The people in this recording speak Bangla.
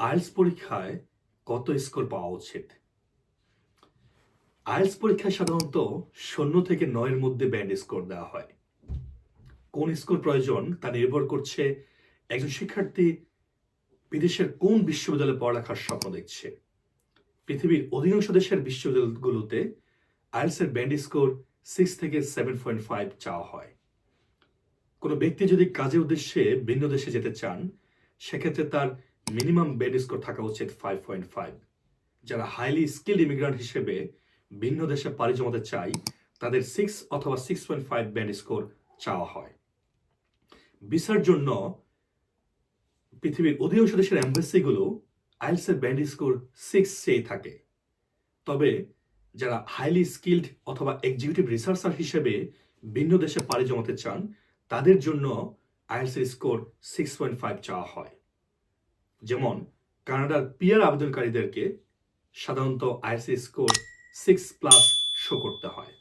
আইএলটিএস পরীক্ষায় কত স্কোর পাওয়া উচিত? আইএলটিএস পরীক্ষায় সাধারণত ০ থেকে ৯ এর মধ্যে ব্যান্ড স্কোর দেওয়া হয়। কোন স্কোর প্রয়োজন তা নির্ভর করছে একজন শিক্ষার্থী বিদেশের কোন বিশ্ববিদ্যালয়ে পড়ালেখার স্বপ্ন দেখছে। পৃথিবীর অধিকাংশ দেশের বিশ্ববিদ্যালয়গুলোতে আইএলটিএস এর ব্যান্ড স্কোর 6 থেকে 7.5 চাওয়া হয়। কোনো ব্যক্তি যদি কাজের উদ্দেশ্যে ভিন্ন দেশে যেতে চান, সেক্ষেত্রে তার মিনিমাম ব্যান্ড স্কোর থাকা উচিত 5.5। যারা হাইলি স্কিলড ইমিগ্রান্ট হিসেবে ভিন্ন দেশে পাড়ি জমাতে চায়, তাদের 6 অথবা 6.5 ব্যান্ড স্কোর চাওয়া হয়। ভিসার জন্য পৃথিবীর অধিকাংশ দেশের এম্বাসিগুলো আইএলটিএস এর ব্যান্ড স্কোর 6 চেয়ে থাকে। তবে যারা হাইলি স্কিলড অথবা এক্সিকিউটিভ রিসার্চার হিসেবে ভিন্ন দেশে পাড়ি জমাতে চান, তাদের জন্য আইএলটিএস এর স্কোর 6.5 চাওয়া হয়। যেমন কানাডার পিআর আবেদনকারীদেরকে সাধারণত আইএলটিএস স্কোর 6+ শো করতে হয়।